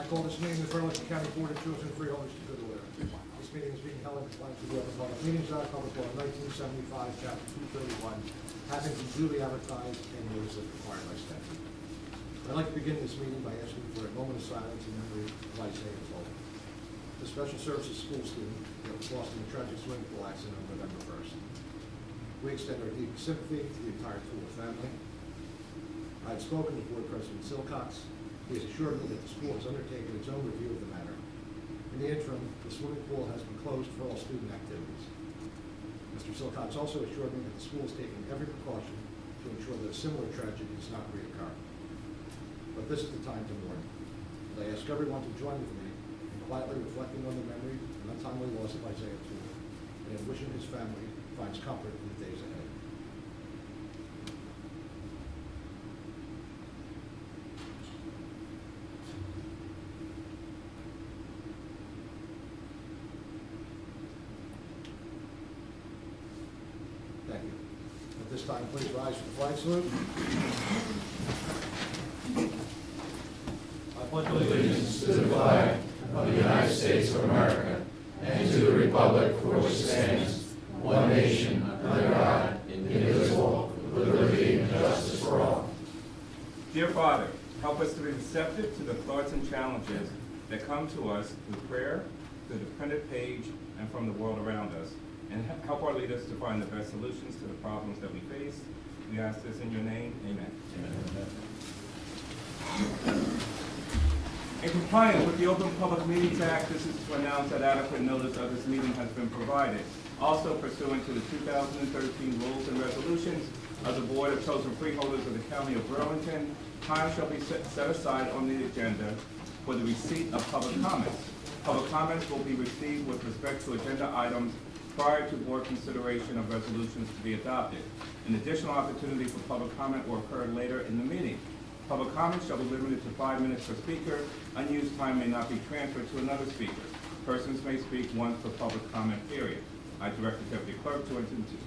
call this meeting of the Burlington County Board of Chosen Freeholders to good order. This meeting is being held in compliance with the Open Public Meetings Act, Public Law 1975, Chapter 231, having been duly advertised and notice as required by statute. I'd like to begin this meeting by asking for a moment of silence in memory of Isaiah Toll, the special services school student that was lost in a tragic swimming pool accident on November 1st. We extend our deep sympathy to the entire Toll family. I have spoken with Board President Silcox. He has assured me that the school has undertaken its own review of the matter. In the interim, the swimming pool has been closed for all student activities. Mr. Silcox also assured me that the school is taking every precaution to ensure that a similar tragedy does not reoccur. But this is the time to mourn. I ask everyone to join with me in quietly reflecting on the memory and untimely loss of Isaiah Toole, and in wishing his family finds comfort in the days ahead. Thank you. At this time, please rise for the flag salute. I pledge Allegiance to the flag of the United States of America and to the republic for which it stands, one nation, under God, indivisible, with liberty and justice for all. Dear Father, help us to be receptive to the thoughts and challenges that come to us through prayer, through the printed page, and from the world around us, and help our leaders to find the best solutions to the problems that we face. We ask this in your name. Amen. In compliance with the Open Public Meetings Act, this is to announce that adequate notice of this meeting has been provided. Also pursuant to the 2013 rules and resolutions of the Board of Chosen Freeholders of the County of Burlington, time shall be set aside on the agenda for the receipt of public comments. Public comments will be received with respect to agenda items prior to board consideration of resolutions to be adopted. An additional opportunity for public comment will occur later in the meeting. Public comment shall be limited to 5 minutes per speaker. Unused time may not be transferred to another speaker. Persons may speak once per public comment period. I direct the Deputy Clerk to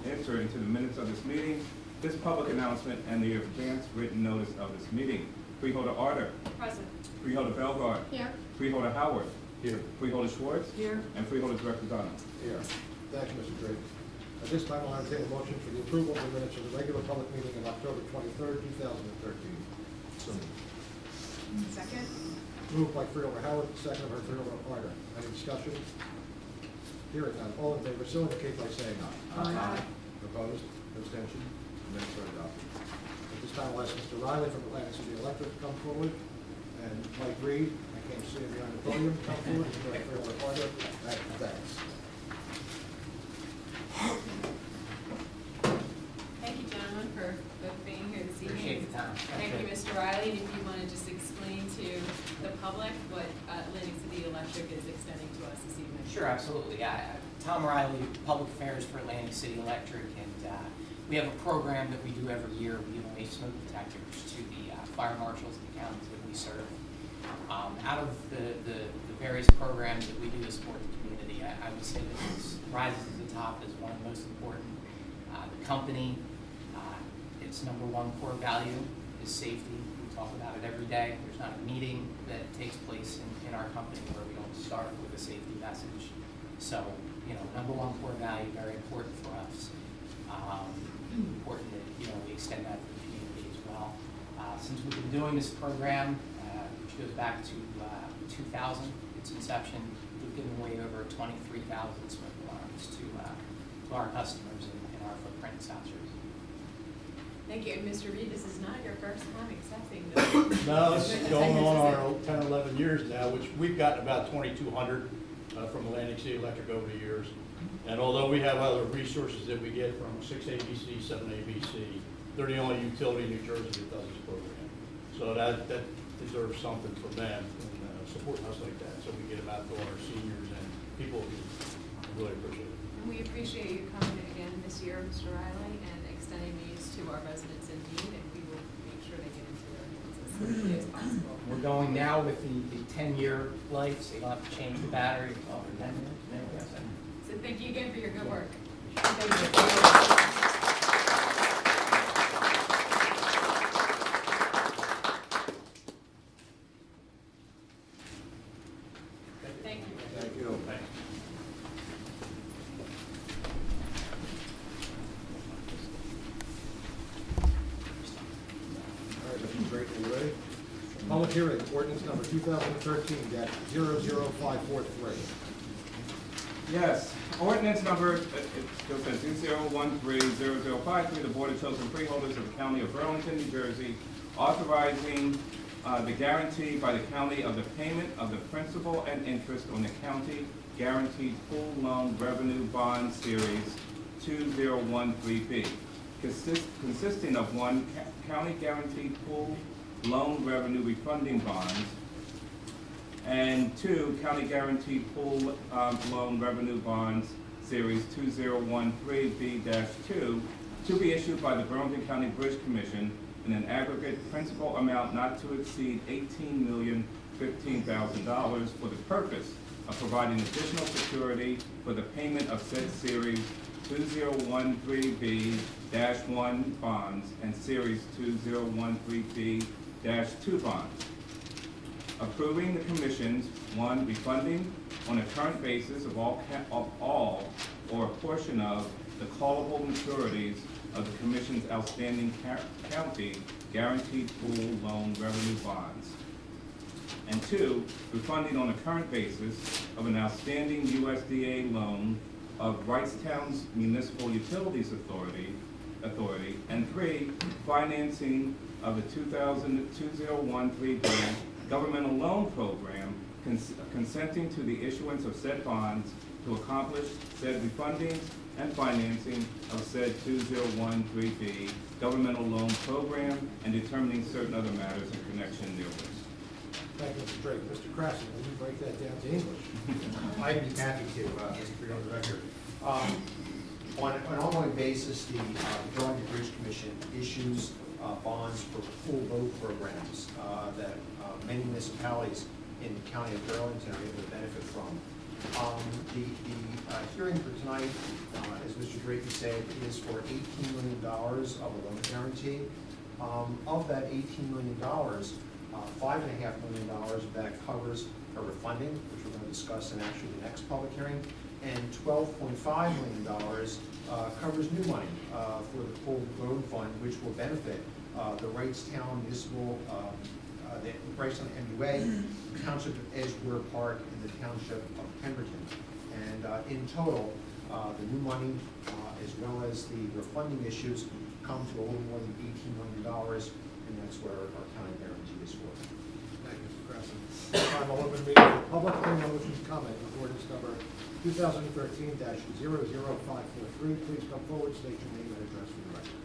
enter into the minutes of this meeting this public announcement and the advance written notice of this meeting. Freeholder Arter. Present. Freeholder Belgard. Here. Freeholder Howard. Here. Freeholder Schwartz. Here. And Freeholder Director Donald. Here. Thank you, Mr. Drake. At this time, I'll entertain a motion for the approval of the minutes of the regular public meeting of October 23rd, 2013. So moved. Second. Moved by Freeholder Howard, second by Freeholder Arter. Any discussion? Hearing none. All in favor, so indicate by saying aye. Aye. Opposed? Abstention? Minutes are adopted. At this time, I'll ask Mr. Riley from Atlantic City Electric to come forward, and Mike Reed, I can't see him behind the podium, come forward, and Freeholder Arter. Thanks. Thank you, gentlemen, for both being here this evening. Appreciate the time. Thank you, Mr. Riley. And if you want to just explain to the public what Atlantic City Electric is extending to us this evening. Sure, absolutely. Tom Riley, Public Affairs for Atlantic City Electric, and we have a program that we do every year. We give away smoke detectors to the fire marshals in the counties that we serve. Out of the various programs that we do to support the community, I would say that this rises to the top as one of the most important. The company, its number one core value is safety. We talk about it every day. There's not a meeting that takes place in our company where we don't start with a safety message. So, number one core value, very important for us. Important that, we extend that to the community as well. Since we've been doing this program, which goes back to 2000, its inception, we've given away over 23,000 smoke alarms to our customers in our footprint in South Jersey. Thank you. And Mr. Reed, this is not your first time accepting this. No, this is going on our 10 or 11 years now, which we've gotten about 2,200 from Atlantic City Electric over the years. And although we have other resources that we get from 6 ABC, 7 ABC, they're the only utility in New Jersey that does this program. So that deserves something from them and supporting us like that. So we get them out to our seniors and people who really appreciate it. And we appreciate you coming in again this year, Mr. Riley, and extending these to our residents in need, and we will make sure they get into their hands as quickly as possible. We're going now with the 10-year life, so you don't have to change the battery for 10 years. So thank you again for your good work. Public hearing, ordinance number 2013-00543. Yes, ordinance number, it goes at 2013-0053, the Board of Chosen Freeholders of the County of Burlington, New Jersey, authorizing the guarantee by the county of the payment of the principal and interest on the county guaranteed pool loan revenue bond series 2013B, consisting of one county guaranteed pool loan revenue refunding bonds and two county guaranteed pool loan revenue bonds series 2013B-2 to be issued by the Burlington County Bridge Commission in an aggregate principal amount not to exceed $18,015,000 for the purpose of providing additional security for the payment of said series 2013B-1 bonds and series 2013B-2 bonds. Approving the Commission's, one, refunding on a current basis of all or a portion of the callable maturities of the Commission's outstanding county guaranteed pool loan revenue bonds. And two, refunding on a current basis of an outstanding USDA loan of Wrightstown's Municipal Utilities Authority. And three, financing of the 2013 governmental loan program, consenting to the issuance of said bonds to accomplish said refundings and financing of said 2013B governmental loan program and determining certain other matters in connection therewith. Thank you, Mr. Drake. Mr. Krasny, will you break that down to English? I'd be happy to, Mr. Freeholder, on the record. On an ongoing basis, the Burlington Bridge Commission issues bonds for pool boat programs that many municipalities in the county of Burlington are able to benefit from. The hearing for tonight, as Mr. Drake said, is for $18 million of a loan guarantee. Of that $18 million, $5.5 million of that covers a refunding, which we're going to discuss in actually the next public hearing, and $12.5 million covers new money for the pool loan fund, which will benefit the Wrightstown Municipal, the Wrightstown MUA, the Township of Edgewater Park, and the Township of Pemberton. And in total, the new money as well as the refunding issues come to a little more than $18 million, and that's where our county guarantee is for. Thank you, Mr. Krasny. Time I'll open the meeting for public. Any motions to comment on ordinance number 2013-00543. Please come forward, state your name and address for the record.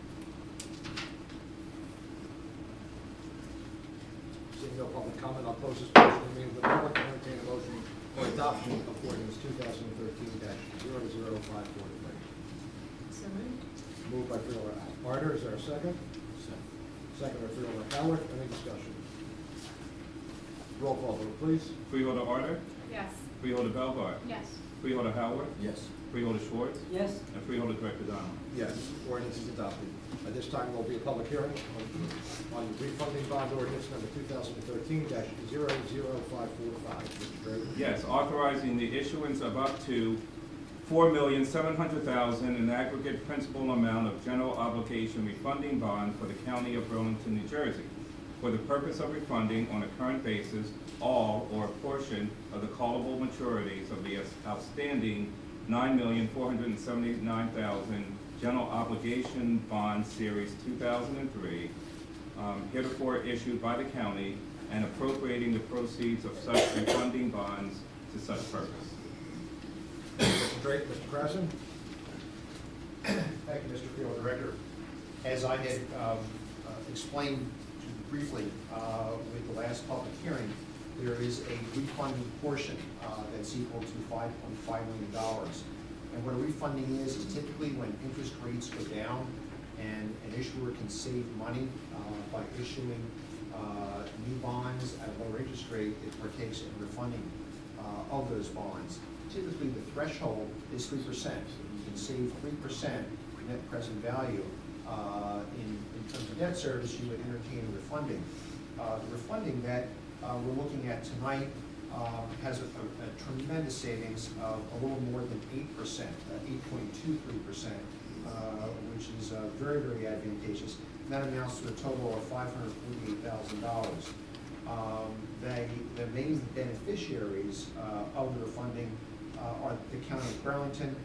Seeing no public comment, I'll close this portion of the meeting. The public will entertain a motion for adoption of ordinance 2013-00543. So moved. Moved by Freeholder Harder. Is there a second? Second by Freeholder Howard. Any discussion? Roll call vote, please. Freeholder Harder, Yes. Freeholder Belgard, Yes. Freeholder Howard, Yes. Freeholder Schwartz, Yes. and Freeholder Director Donald. Yes, ordinance is adopted. At this time, there will be a public hearing on refunding bond ordinance number 2013-00545. Mr. Draven? Yes, authorizing the issuance of up to $4,700,000 in aggregate principal amount of general obligation refunding bond for the County of Burlington, New Jersey, for the purpose of refunding on a current basis all or a portion of the callable maturities of the outstanding $9,479,000 general obligation bond series 2003, heretofore issued by the county, and appropriating the proceeds of such refunding bonds to such purpose. Mr. Drake, Mr. Krasny? Thank you, Mr. Freeholder Director. As I had explained briefly with the last public hearing, there is a refunding portion that's equal to $5.5 million. And what a refunding is typically when interest rates go down and an issuer can save money by issuing new bonds at a lower interest rate, it partakes in refunding of those bonds. Typically, the threshold is 3%. You can save 3% net present value in terms of debt service. You would entertain a refunding. The refunding that we're looking at tonight has a tremendous savings of a little more than 8%, 8.23%, which is very, very advantageous. And that amounts to a total of $548,000. The main beneficiaries of their funding are the County of Burlington,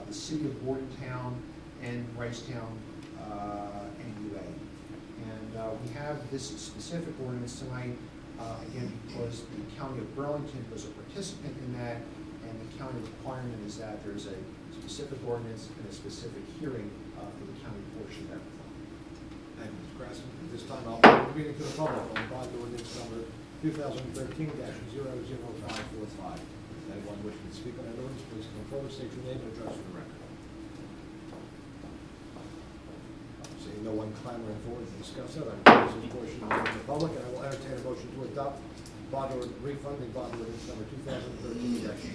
the City of Bordentown, and Ricetown, and UA. And we have this specific ordinance tonight, again, because the County of Burlington was a participant in that, and the county requirement is that there's a specific ordinance and a specific hearing for the county portion of that. Thank you, Mr. Grassi. At this time, I'll open the meeting to the public on bond ordinance number 2013-00545. Anyone wishing to speak on that ordinance, please come forward, state your name and address for the record. Seeing no one clamoring forward to discuss it, I will close this portion of the public, and I will entertain a motion to adopt bond or refunding bond ordinance number 2013-00545.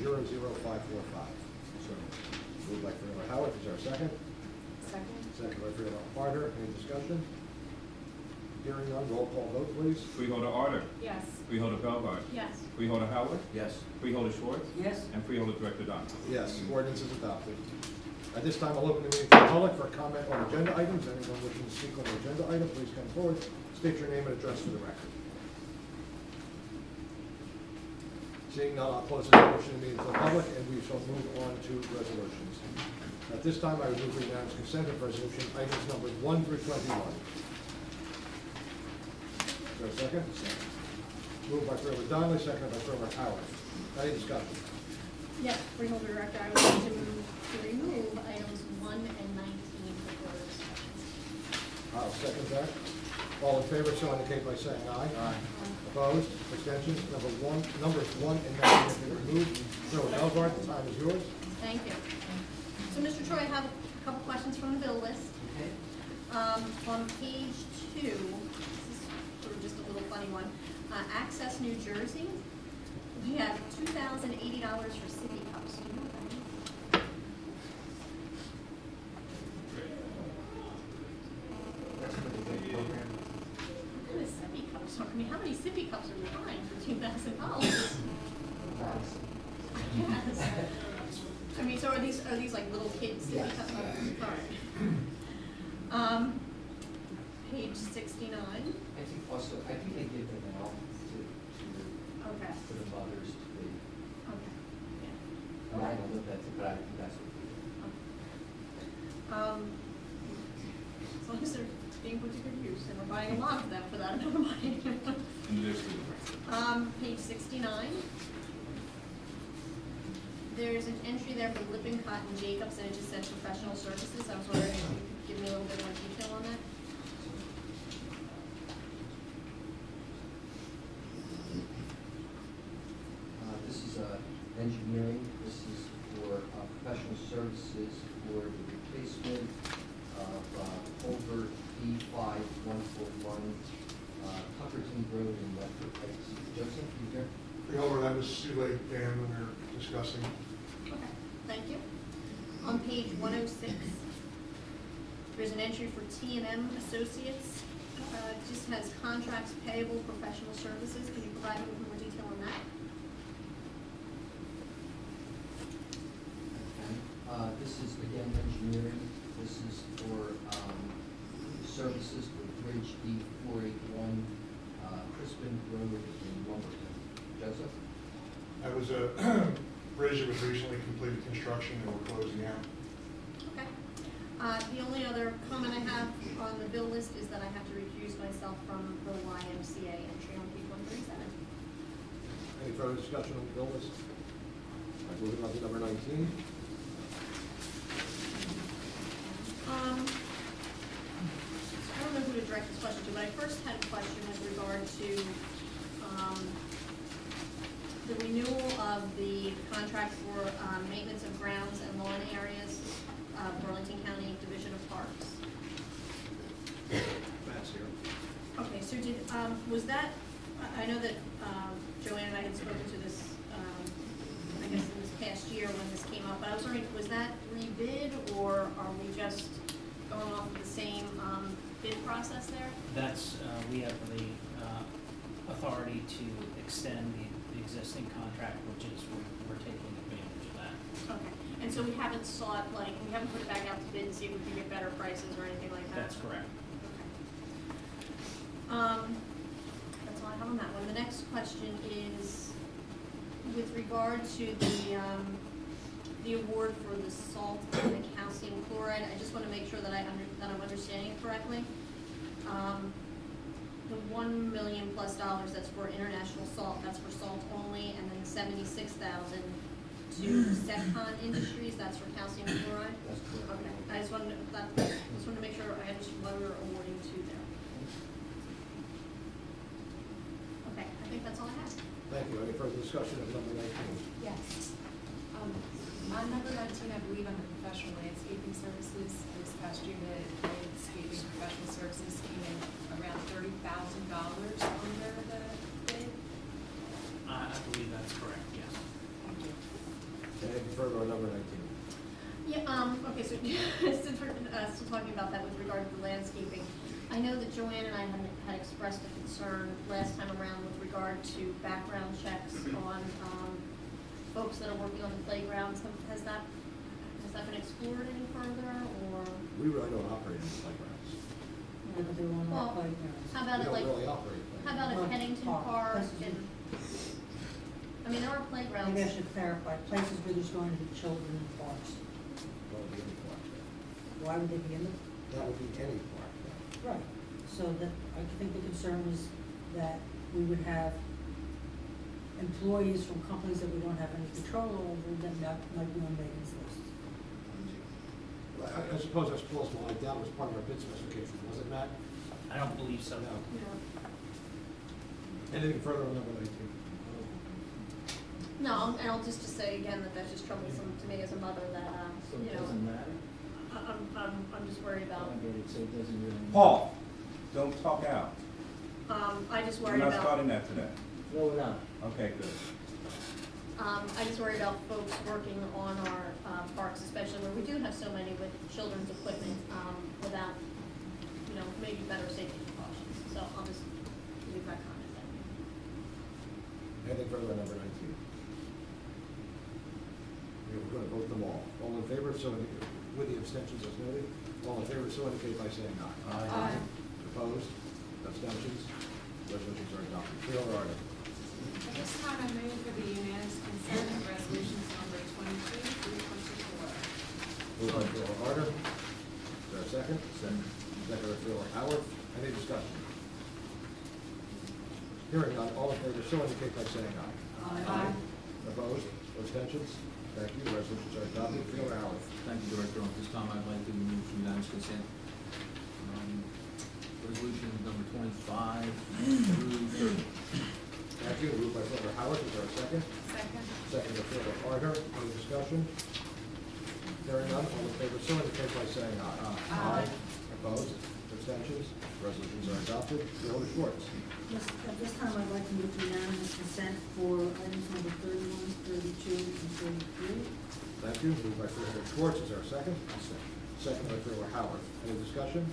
Moved by Freeholder Howard, is there a second? Second? Second by Freeholder Harder, any discussion? Hearing none, roll call vote, please. Freeholder Harder. Yes. Freeholder Belgard. Yes. Freeholder Howard. Yes. Freeholder Schwartz. Yes. And Freeholder Director Donovan. Yes, ordinance is adopted. At this time, I'll open the meeting to the public for comment on agenda items. Anyone wishing to speak on the agenda item, please come forward, state your name and address for the record. Seeing none, I'll close this portion of the meeting to the public, and we shall move on to resolutions. At this time, I would move the unanimous consent of resolution items numbers 1 through 21. Is there a second? Second. Moved by Freeholder Donnelly, seconded by Freeholder Howard. Any discussion? Yes, Freeholder Director, I would like to move to remove items 1 and 19 from order of discussion. I'll second that. All in favor, so indicate by saying aye. Aye. Opposed? Abstentions? Numbers 1 and 19 have been removed. Freeholder Belgard, the time is yours. Thank you. So, Mr. Troy, I have a couple questions from the bill list. On page 2, this is sort of just a little funny one, Access New Jersey, we have $2,080 for sippy cups. Do you know what that is? That's a pretty good program. What kind of sippy cups? I mean, how many sippy cups are we buying for $2,000? Yes. I mean, so are these like little kids sippy cups? All right. Page 69. I think also, I think they give them out to Okay. the mothers to be, Okay. Yeah. I don't know if that's, but I think that's what they do. As long as they're being put to good use, and we're buying a lot of them for that amount of money. And there's the Page 69. There's an entry there for Lippincott and Jacobs, and it just says professional services. I was wondering if you could give me a little bit more detail on that. This is engineering, this is for professional services for the replacement of over E5141, Tuckerton Road in Medford Heights. Joseph, you there? Freeholder, that was Sue Lake Dan when we were discussing. Okay, thank you. On page 106, there's an entry for T&M Associates. It just has contracts payable, professional services. Can you provide me with more detail on that? Okay. This is again engineering. This is for services for Bridge D481, Crispin Road in Lumberton. Joseph? That was a bridge that was recently completed construction and we're closing out. Okay. The only other comment I have on the bill list is that I have to recuse myself from the YMCA entry on page 137. Any further discussion on the bill list? All right, moving on to number 19. I don't know who to direct this question to, but I first had a question with regard to the renewal of the contract for maintenance of grounds and lawn areas, Burlington County Division of Parks. Matt's here. Okay, so did, was that, I know that Joanne and I had spoken to this, I guess in this past year when this came up, but I was wondering, was that rebid, or are we just going off of the same bid process there? That's, we have the authority to extend the existing contract, which is, we're taking advantage of that. Okay, and so we haven't sought, like, we haven't put it back out to bid and see if we can get better prices or anything like that? That's correct. That's all I have on that one. The next question is with regard to the award for the salt and the calcium chloride. I just want to make sure that I'm understanding it correctly. The $1 million plus that's for international salt, that's for salt only, and then the $76,000 to Secon Industries, that's for calcium chloride? That's correct. Okay, I just wanted to make sure I understood why we were awarding two there. Okay, I think that's all I have. Thank you. Any further discussion of number 19? Yes. On number 19, I believe under professional landscaping services, this past year, the landscaping professional services came in around $30,000 under the bid. I believe that's correct, yes. Thank you. Anything further on number 19? Yeah, okay, so since we're still talking about that with regard to the landscaping, I know that Joanne and I had expressed a concern last time around with regard to background checks on folks that are working on the playgrounds. Has that been explored any further, or? We really don't operate in the playgrounds. Yeah, but they won't Well, have playgrounds. How about We it don't like, really operate how playgrounds. about at Pennington Park, Park places and, I mean, there are playgrounds. Maybe I should clarify, places where there's going to be children in parks. That would be any park there. Why would they be in the? That would be any park there. Right. So that, I think the concern was that we would have employees from companies that we don't have any control over that might be on Megan's list. I suppose that's plausible. I doubt it was part of our bid specification, was it, Matt? I don't believe so. No. Yeah. Anything further on number 19? No, and I'll just say again that that's just troublesome to me as a mother that, So you it know, doesn't matter? I'm just worried about, So it doesn't really matter? Paul, don't talk out. I just We're worry not about. starting that today. No, we're not. Okay, good. I just worry about folks working on our parks, especially where we do have so many with children's equipment, without, you know, maybe better safety precautions. So I'll just leave that comment there. Anything further on number 19? We're going to vote them all. All in favor, so with the abstentions as noted, all in favor, so indicate by saying aye. Aye. Opposed? Abstentions? Resolutions are adopted. Freeholder item. At this time, I move for the unanimous consent of resolutions number 22 through 24. Moved by Freeholder Harder. Is there a second? Second. Second by Freeholder Howard. Any discussion? Hearing none, all in favor, so indicate by saying aye. Aye. Opposed? Abstentions? Thank you. Resolutions are adopted. Freeholder Howard. Thank you, Director. At this time, I'd like to move for unanimous consent. Resolution number 25 through 30. Thank you. Moved by Freeholder Howard. Is there a second? Second. Second by Freeholder Harder. Any discussion? Hearing none, all in favor, so indicate by saying aye. Aye. Opposed? Abstentions? Resolutions are adopted. Freeholder Schwartz. At this time, I'd like to move to unanimous consent for items number 31, 32, and 33. Thank you. Moved by Freeholder Schwartz. Is there a second? Second by Freeholder Howard. Any discussion?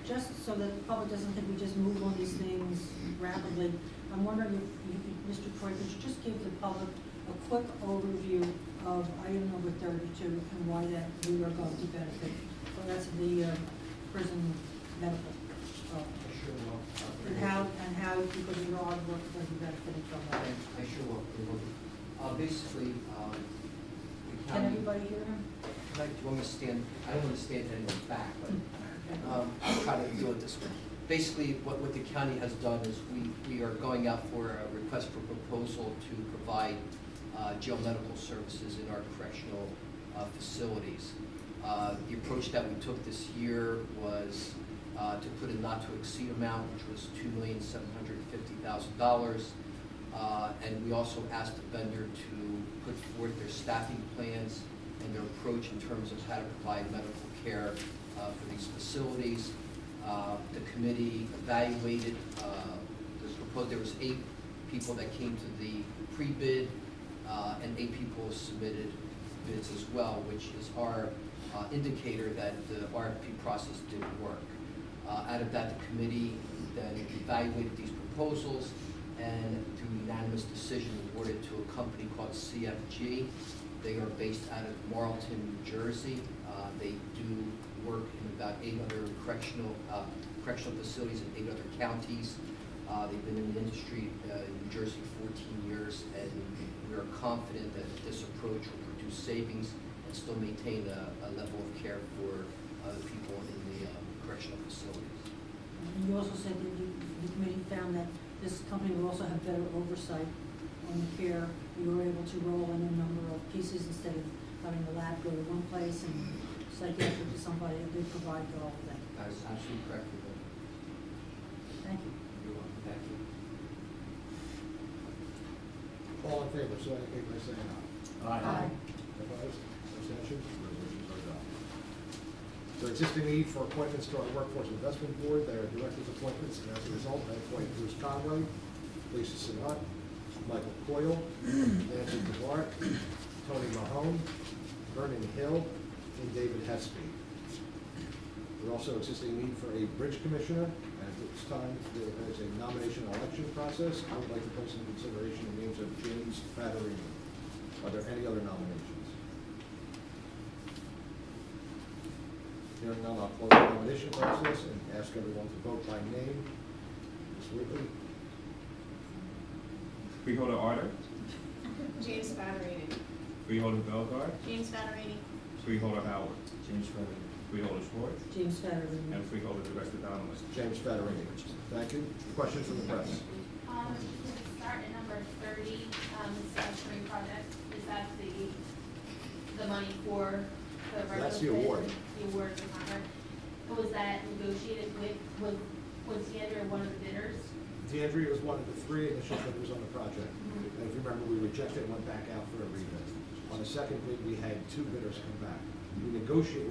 Just so that the public doesn't think we just move on these things rapidly, I'm wondering if you, Mr. Troy, could you just give the public a quick overview of item number 32 and why that we are going to benefit? So that's the prison medical. Sure will. And how, because of your hard work, we're going to be benefiting from that. I sure will. Basically, the Can county. everybody hear him? Do you want me to stand? I don't want to stand at anyone's back, but I'll try to do it this way. Basically, what the county has done is we are going out for a request for proposal to provide jail medical services in our correctional facilities. The approach that we took this year was to put a not-to-exceed amount, which was $2,750,000. And we also asked the vendor to put forth their staffing plans and their approach in terms of how to provide medical care for these facilities. The committee evaluated, there was 8 people that came to the pre-bid, and 8 people submitted bids as well, which is our indicator that the RFP process didn't work. Out of that, the committee then evaluated these proposals and through unanimous decision awarded to a company called CFG. They are based out of Marlton, New Jersey. They do work in about 8 other correctional correctional facilities in 8 other counties. They've been in the industry in New Jersey 14 years, and we are confident that this approach will produce savings and still maintain a level of care for the people in the correctional facilities. And you also said that the committee found that this company will also have better oversight on the care. You were able to roll in a number of pieces instead of having the lab go to one place and psychiatric to somebody, and they provide the whole thing. That is absolutely correct. Thank you. You're welcome. Thank you. All in favor, so indicate by saying aye. Aye. Opposed? Abstentions? Resolutions are adopted. So existing need for appointments to our Workforce Investment Board, there are directors' appointments, and as a result, I appoint Bruce Conway, Lisa Sinat, Michael Coyle, Nancy DeBart, Tony Mahone, Vernon Hill, and David Hespy. There's also existing need for a bridge commissioner. At this time, there is a nomination and election process. I would like to place into consideration the names of James Fattorini. Are there any other nominations? Hearing none, I'll close the nomination process and ask everyone to vote by name. Ms. Whitley? Freeholder Arter, James Fattorini. Freeholder Bellegarde, James Fattorini. Freeholder Howard, James Frederick. Freeholder Schwartz, James Fetterman. and Freeholder Director Donnelly. James Fattorini. Thank you. Questions from the press? Start at number 30, the Spring project, is that the money for the regular? That's the bid? award. The award of the contract. Was that negotiated with DeAndrea one of the bidders? DeAndrea was one of the 3 initial bidders on the project. And if you remember, we rejected and went back out for a rebid. On the second bid, we had 2 bidders come back. We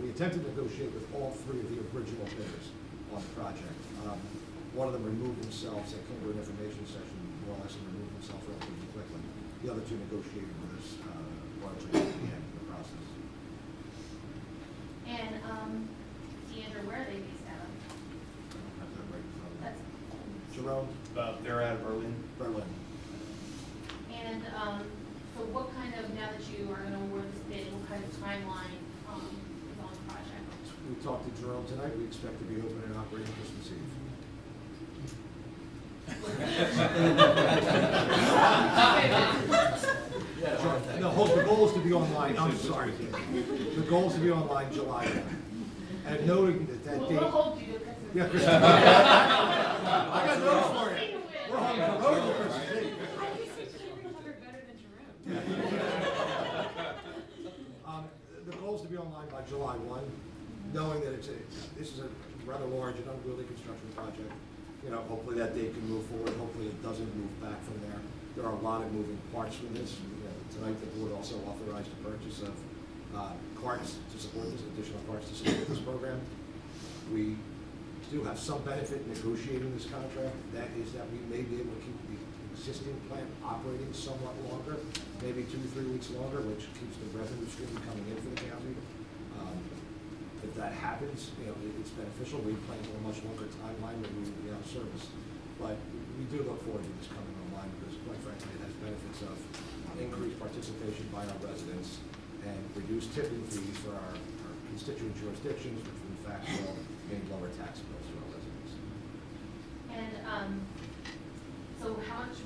attempted to negotiate with all 3 of the original bidders on the project. One of them removed themselves, they came to an information session, more or less, and removed themselves relatively quickly. The other 2 negotiated with us largely at the end of the process. And DeAndrea, where are they based out of? Have that right in front of me. That's, Jerome? They're out of Berlin. Berlin. and so what kind of, now that you are going to award this bid, what kind of timeline is on the project? We talked to Jerome tonight, we expect to be open and operating Christmas Eve. No, the goal is to be online, I'm sorry. The goal is to be online July 1. And noting that We'll date. hold you to Christmas. Yeah, Christmas. I got news for you. We're on the road to Christmas Eve. Better than Jerome. The goal is to be online by July 1, knowing that this is a rather large and unwieldy construction project. You know, hopefully that date can move forward, hopefully it doesn't move back from there. There are a lot of moving parts from this. Tonight, the board also authorized the purchase of carts to support this, additional carts to support this program. We do have some benefit in negotiating this contract. That is that we may be able to keep the existing plant operating somewhat longer, maybe 2 to 3 weeks longer, which keeps the revenue stream coming in for the county. If that happens, it's beneficial. We plan for a much longer timeline than we would be out of service. But we do look forward to this coming online because, quite frankly, it has benefits of increased participation by our residents and reduced tipping fees for our constituent jurisdictions, which in fact will mean lower tax bills for our residents. And so how much,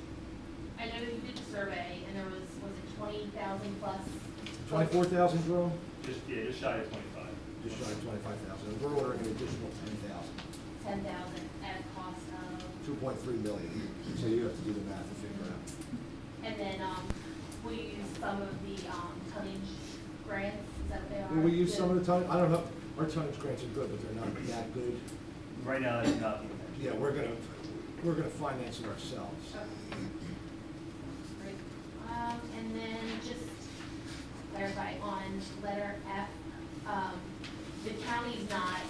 I know you did the survey and there was it 20,000 plus? 24,000, Jerome? Just shy of 25. Just shy of 25,000. And we're ordering an additional 10,000. 10,000 at a cost of? 2.3 million. So you have to do the math to figure it out. And then, will you use some of the tonnage grants? Is that what they are? Will we use some of the tonnage? I don't know. Our tonnage grants are good, but they're not that good. Right now, it's not being mentioned. Yeah, we're gonna finance it ourselves. Okay. Great. And then just clarify on letter F, the county's not,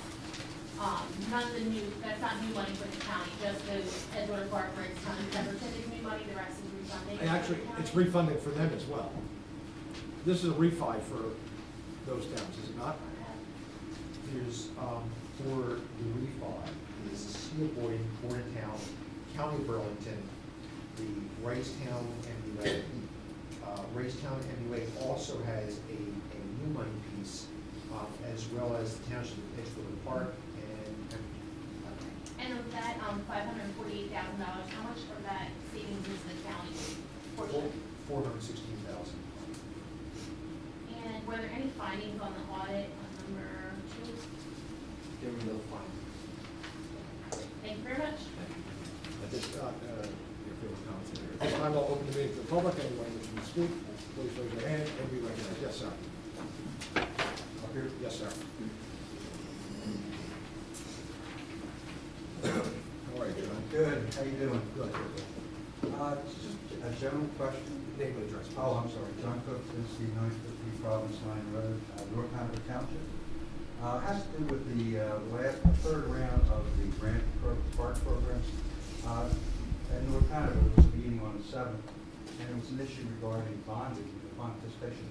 none of the new, that's not new money for the county, just the Edgewater Park, for instance, is new money, the rest is refunding. Actually, it's refunding for them as well. This is a refi for those towns, is it not? There's, for the refi, is the Steel Bordentown, County of Burlington, the Ricetown MUA. Ricetown MUA also has a new money piece, as well as the Township of Edgewater Park and $148,000. How much of that savings is the county portion? 416,000. And were there any findings on the audit on number 2? There were no findings. Thank you very much. At this time, at this time, I'll open the meeting to the public. Anyone wishing to speak, please raise your hand and be recognized. Yes, sir. Up here? Yes, sir. How are you, John? Good, how you doing? Good. Just a general question. Name and address. Oh, I'm sorry, John Cook, this is the 950 Province Line Road, North Hanover Township. Has to do with the third round of the grant park programs. At North Hanover was a meeting on the 7th, and it was an issue regarding bonding, the bond participation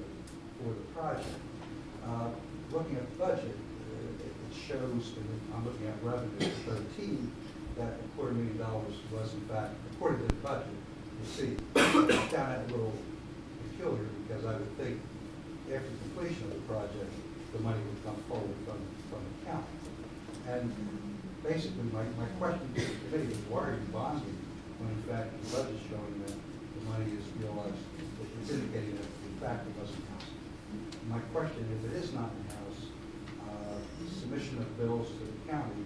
for the project. Looking at the budget, it shows, I'm looking at revenue for 13, that $250,000 was in fact, according to the budget, received. I found that a little peculiar because I would think after completion of the project, the money would come forward from the county. And basically, my question to the committee is, why are you bonding when in fact the budget is showing that the money is realized, it's indicating that in fact it wasn't housed. My question, if it is not in-house, submission of bills to the county,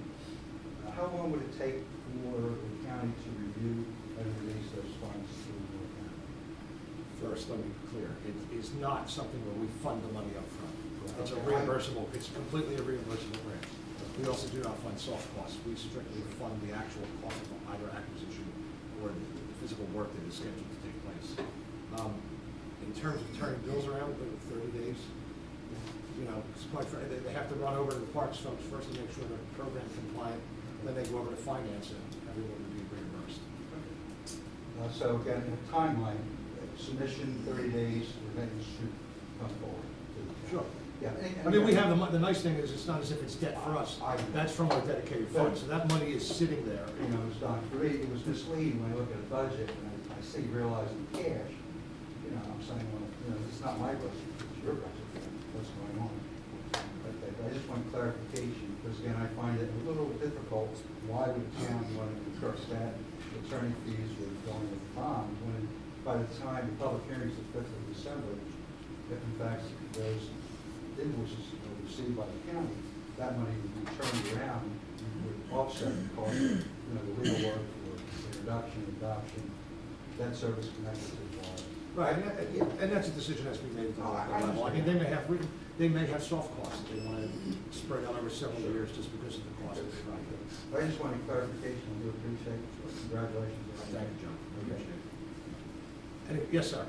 how long would it take for the county to review and release those funds to the county? First, let me be clear. It is not something where we fund the money up front. It's a reimbursable, it's completely a reimbursable grant. We also do not fund soft costs. We strictly fund the actual cost of either acquisition or the physical work that is scheduled to take place. In terms of turning bills around, within 30 days, you know, it's quite frankly, they have to run over to the parks folks first to make sure they're program compliant, then they go over to finance and everyone will be reimbursed. So again, the timeline, submission 30 days, remittance should come forward. Sure. Yeah. I mean, we have, the nice thing is, it's not as if it's debt for us. That's from our dedicated fund, so that money is sitting there. You know, it was done for me, it was misleading when I look at a budget and I see realizing cash. You know, I'm saying, well, you know, it's not my budget, it's your budget, what's going on? But I just want clarification, because again, I find it a little difficult, why would the town want to incur that attorney fees or going with bonds, when by the time the public hearing is the 5th of December, if in fact those invoices are received by the county, that money would be turned around and would offset the cost of, you know, the legal work for introduction, adoption, debt service connected to the water. Right, and that's a decision that's been made at the local level. I mean, they may have soft costs that they want to spread out over several years just because of the cost of the project. I just wanted clarification, I do appreciate it. Congratulations. Thank you, John. I appreciate it. Yes, sir.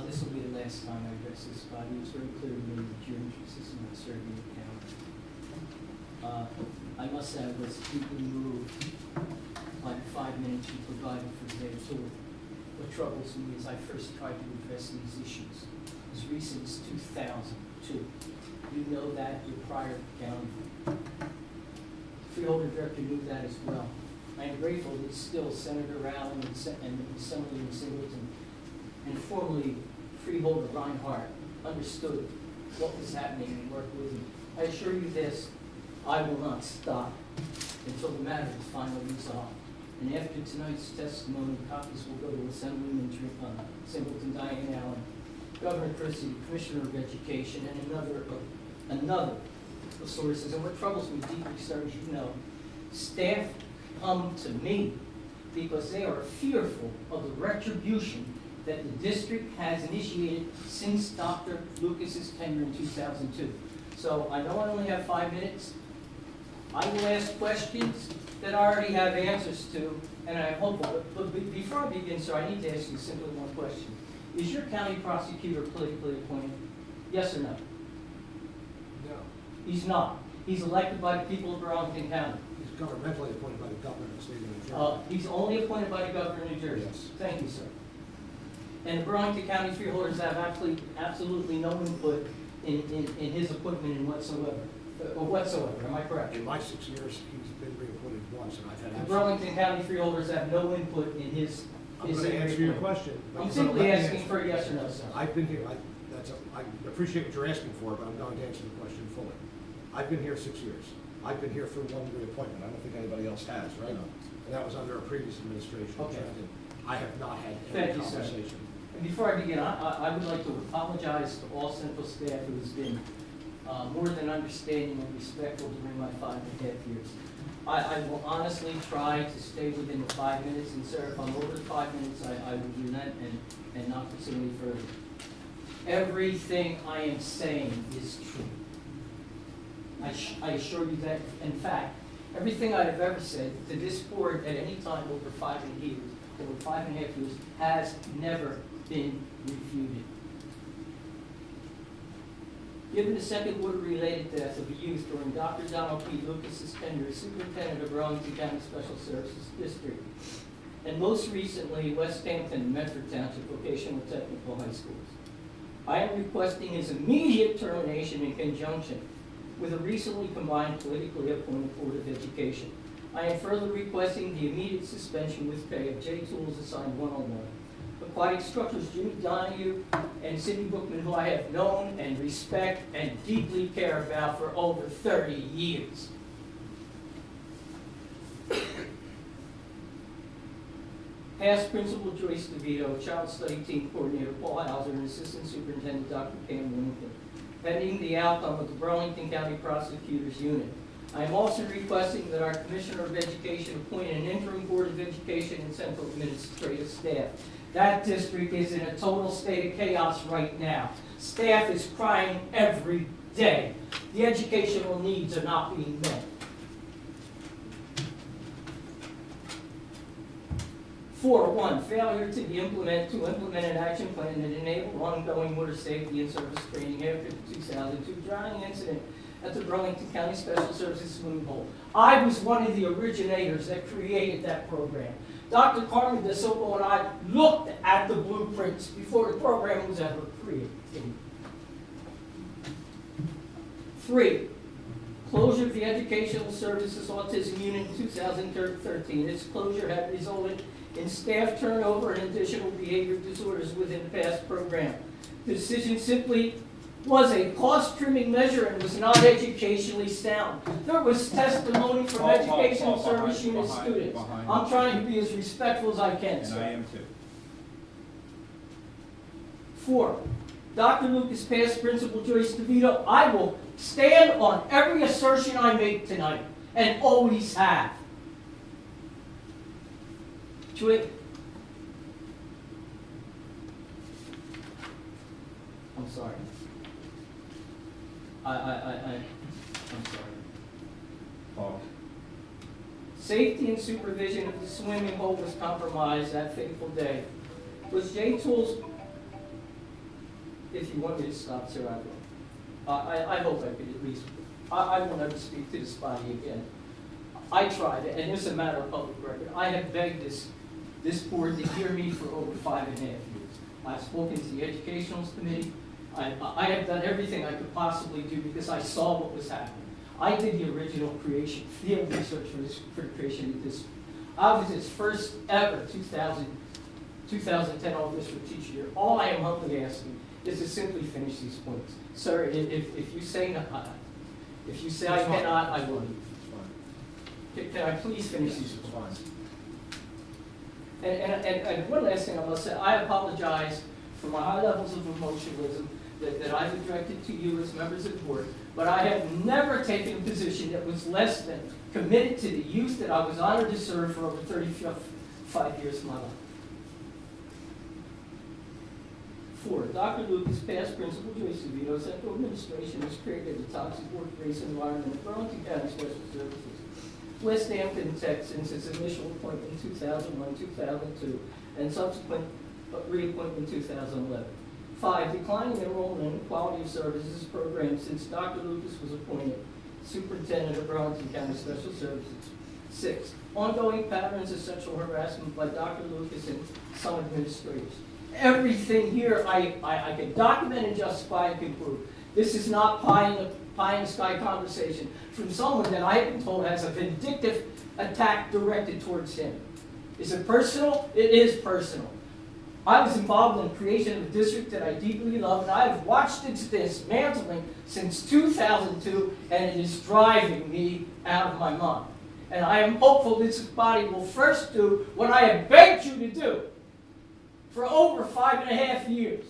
This will be the last time I address this body. It's very clear to me that your interest is in serving the county. I must say I was deeply moved by the 5 minutes you provided for their tour. What troubles me is I first tried to address these issues as recent as 2002. You know that, your prior county. Freeholder director knew that as well. I am grateful that still Senator Allen and Assemblyman Singleton and formerly Freeholder Reinhardt understood what was happening and worked with me. I assure you this, I will not stop until the matter is finally resolved. And after tonight's testimony, copies will go to Assemblyman Singleton, Diane Allen, Governor Christie, Commissioner of Education, and another of sources. And what troubles me deeply, sir, as you know, staff come to me because they are fearful of the retribution that the district has initiated since Dr. Lucas's tenure in 2002. So I know I only have 5 minutes. I will ask questions that I already have answers to, and I hope, but before I begin, sir, I need to ask you simply one question. Is your county prosecutor politically appointed? Yes or no? No. He's not. He's elected by the people of Burlington County. He's governmentally appointed by the governor of the state of New Jersey. He's only appointed by the governor of New Jersey? Yes. Thank you, sir. And the Burlington County freeholders have absolutely no input in his appointment in whatsoever. Am I correct? In my 6 years, he's been reappointed once, and I've had. The Burlington County freeholders have no input in his I'm is going to in answer your agreement. question. but I'm you're gonna simply let me asking answer. for a yes or no, sir. I've been here, I appreciate what you're asking for, but I'm going to answer the question fully. I've been here 6 years. I've been here for one reappointment. I don't think anybody else has, right? And that was under a previous administration. Okay. I have not had Thank any you, sir. conversation. And before I begin, I would like to apologize to all central staff who has been more than understanding and respectful during my 5.5 years. I will honestly try to stay within the 5 minutes, and sir, if I'm over the 5 minutes, I will relent and not pursue any further. Everything I am saying is true. I assure you that, in fact, everything I have ever said to this board at any time over 5.5 years has never been refuted. Given the second water-related death of a youth during Dr. Donald P. Lucas's tenure as superintendent of Burlington County Special Services District, and most recently West Hampton and Medford Township Vocational Technical High Schools, I am requesting his immediate termination in conjunction with a recently combined politically appointed Board of Education. I am further requesting the immediate suspension with pay of J. Tools assigned 101. Aquatic Structures Jimmy Donahue and Cindy Bookman, who I have known and respect and deeply care about for over 30 years. Past Principal Joyce DeVito, Child Study Team Coordinator Paul Hauser, and Assistant Superintendent Dr. Pam Winnington, pending the outcome of the Burlington County Prosecutors Unit. I am also requesting that our Commissioner of Education appoint an interim Board of Education and Central Administrative Staff. That district is in a total state of chaos right now. Staff is crying every day. The educational needs are not being met. 4.1, failure to implement an action plan that enabled ongoing water safety and service training after the 2002 drowning incident at the Burlington County Special Services swimming pool. I was one of the originators that created that program. Dr. Carmen DeSilva and I looked at the blueprints before the program was ever created. 3, closure of the Educational Services Autism Unit in 2013. Its closure had resulted in staff turnover and additional behavior disorders within the past program. The decision simply was a cost-trimming measure and was not educationally sound. There was testimony from Educational Service Unit students. I'm trying to be as respectful as I can, sir. And I am too. 4, Dr. Lucas, past Principal Joyce DeVito, I will stand on every assertion I make tonight, and always have. I'm sorry. I'm sorry. Paul. Safety and supervision of the swimming hole was compromised that fateful day. Was J. Tools, if you want me to stop, sir, I will. I hope I could at least, I will never speak to this body again. I tried, and it's a matter of public record. I have begged this board to hear me for over 5.5 years. I've spoken to the Educational Committee. I have done everything I could possibly do because I saw what was happening. I did the original creation, field research for the creation of this. I was its first ever 2010 All District Teacher Year. All I am humbly asking is to simply finish these points. Sir, if you say no, if you say I cannot, I will leave. Can I please finish these points? And one last thing I must say, I apologize for my high levels of emotionalism that I've directed to you as members of the board, but I have never taken a position that was less than committed to the youth that I was honored to serve for over 35 years of my life. 4, Dr. Lucas, past Principal Joyce DeVito, Central Administration has created a toxic workplace environment at Burlington County Special Services. West Hampton, Texas, since its initial appointment in 2001, 2002, and subsequent reappointment in 2011. 5, declining enrollment and quality of services program since Dr. Lucas was appointed Superintendent of Burlington County Special Services. 6, ongoing patterns of sexual harassment by Dr. Lucas and some administrators. Everything here I can document and justify and conclude. This is not pie in the sky conversation from someone that I have been told has a vindictive attack directed towards him. Is it personal? It is personal. I was involved in the creation of a district that I deeply love, and I have watched its dismantling since 2002, and it is driving me out of my mind. And I am hopeful this body will first do what I have begged you to do for over 5.5 years.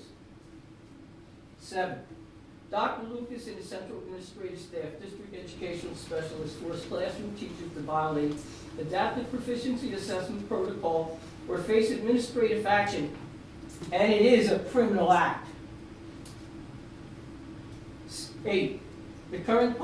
7. Dr. Lucas and his central administrative staff, district educational specialists, forced classroom teachers to violate adaptive proficiency assessment protocol or face administrative action, and it is a criminal act. 8. The current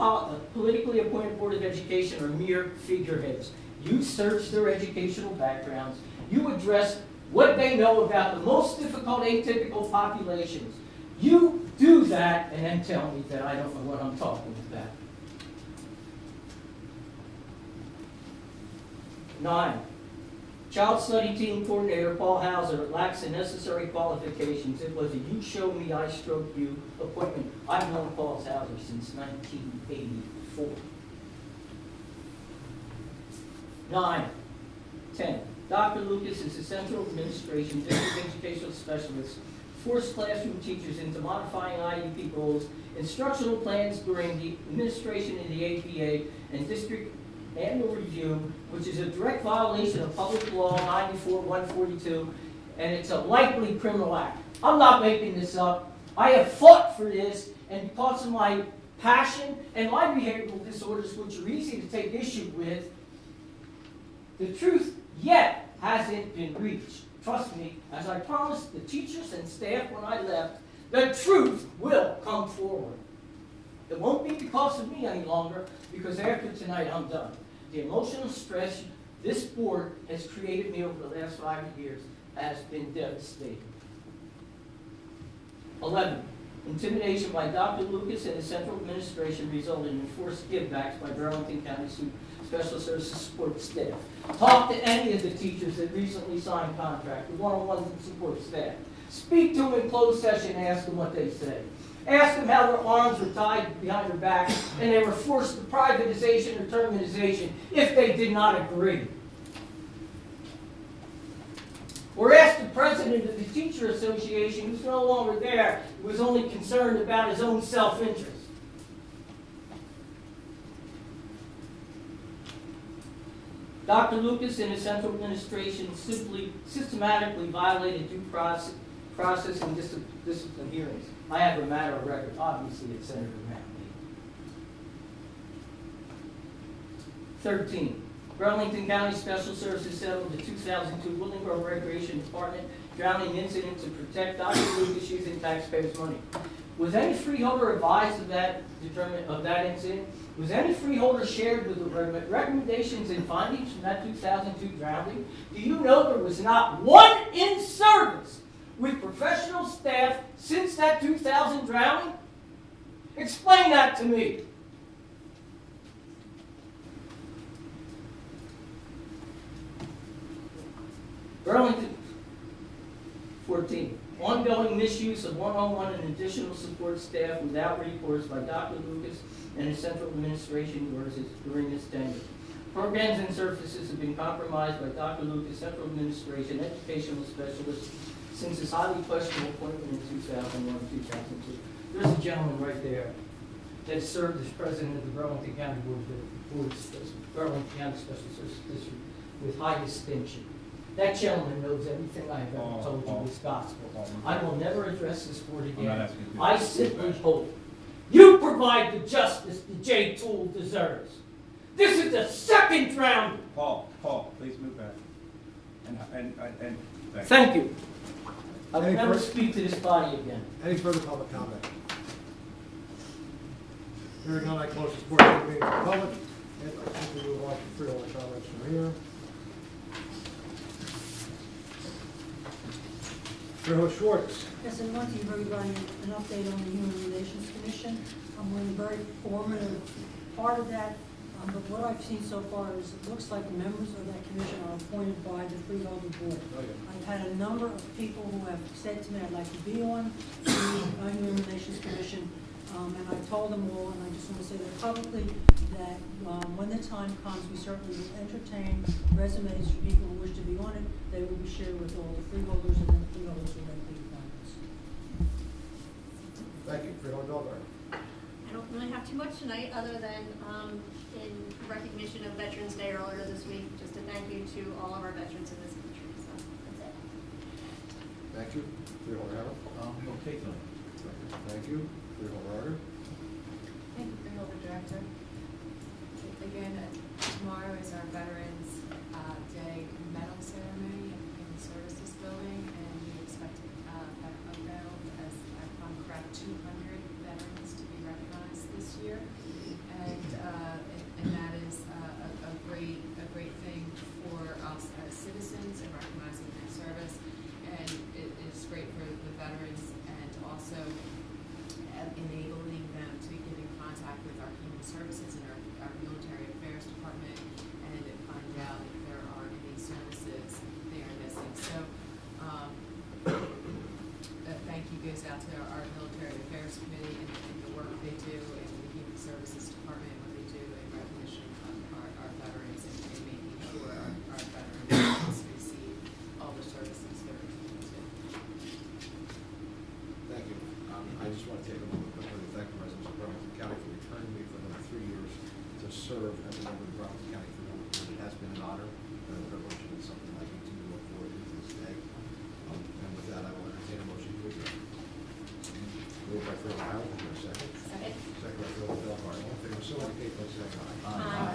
politically appointed Board of Education are mere figureheads. You search their educational backgrounds. You address what they know about the most difficult atypical populations. You do that and then tell me that I don't know what I'm talking about. 9. Child Study Team Coordinator Paul Hauser lacks the necessary qualifications. It was a you show me, I stroke you appointment. I've known Paul Hauser since 1984. 9. 10. Dr. Lucas is the Central Administration District Educational Specialist, forced classroom teachers into modifying IEP goals, instructional plans during the administration of the APA, and district annual review, which is a direct violation of Public Law 94-142, and it's a likely criminal act. I'm not making this up. I have fought for this, and because of my passion and my behavioral disorders, which are easy to take issue with, the truth yet hasn't been reached. Trust me, as I promised the teachers and staff when I left, the truth will come forward. It won't be because of me any longer, because after tonight I'm done. The emotional stress this board has created me over the last 5 years has been devastating. 11. Intimidation by Dr. Lucas and his central administration resulted in forced givebacks by Burlington County Special Services support staff. Talk to any of the teachers that recently signed contracts, the one-on-ones and support staff. Speak to them in closed session and ask them what they say. Ask them how their arms were tied behind their back and they were forced to privatization or termination if they did not agree. Or ask the president of the teacher association, who's no longer there, who was only concerned about his own self-interest. Dr. Lucas and his central administration systematically violated due process and discipline hearings. I have a matter of record, obviously, at Senator Ramsey. 13. Burlington County Special Services settled the 2002 Willingboro Recreation Department drowning incident to protect Dr. Lucas using taxpayers' money. Was any freeholder advised of that incident? Was any freeholder shared with the recommendations and findings from that 2002 drowning? Do you know there was not one in service with professional staff since that 2000 drowning? Explain that to me. Burlington, 14. Ongoing misuse of one-on-one and additional support staff without recourse by Dr. Lucas and his central administration during his tenure. Programs and services have been compromised by Dr. Lucas' central administration educational specialist since his highly questionable appointment in 2001 and 2002. There's a gentleman right there that served as president of the Burlington County Burlington County Special Services District with high distinction. That gentleman knows everything I have ever told you is gospel. I will never address this board again. I simply hope you provide the justice that J. Toole deserves. This is the second round. Paul, please move back. And thank you. I will never speak to this body again. Any further public comment? Hearing none, I close this portion of the meeting to the public. And I think we will watch the freeholder comments from here. Freeholder Schwartz. Yes, I want to give everybody an update on the Human Relations Commission. We're in a very formative part of that, but what I've seen so far is it looks like members of that commission are appointed by the Freeholder Board. Oh, yeah. I've had a number of people who have said to me, I'd like to be on the Human Relations Commission, and I've told them all, and I just want to say say that publicly, that when the time comes, we certainly will entertain resumes for people who wish to be on it. They will be shared with all the freeholders, and then the freeholders will make the appointments. Thank you. Freeholder Goldberg. I don't really have too much tonight, other than in recognition of Veterans Day earlier this week, just a thank you to all of our veterans in this country. So that's it. Thank you. Freeholder Harold. Okay, Tony. Thank you. Freeholder Harder. Thank you, Freeholder Director. Again, tomorrow is our Veterans Day medal ceremony in the Services Building, and we expect to have around, as if I'm correct, 200 veterans to be recognized this year, and that is a great thing for us as citizens in recognizing their service, and it is great for the veterans, and also enabling them to get in contact with our human services and our military affairs department and find out if there are any services they are missing. So thank you goes out to our military affairs committee and the work they do, and the human services department, what they do in recognition of our veterans and making sure our veterans receive all the services they're able to. Thank you. I just want to take a moment quickly to thank the residents of Burlington County for returning me for another 3 years to serve as a member of the Burlington County Freeholder Board. It has been an honor and a privilege, and it's something I continue to look forward to this day. And with that, I will entertain a motion to adjourn. Moved by Freeholder Harold, is there a second? Second. Second by Freeholder Belvoir. All in favor, so indicate by saying aye. Aye.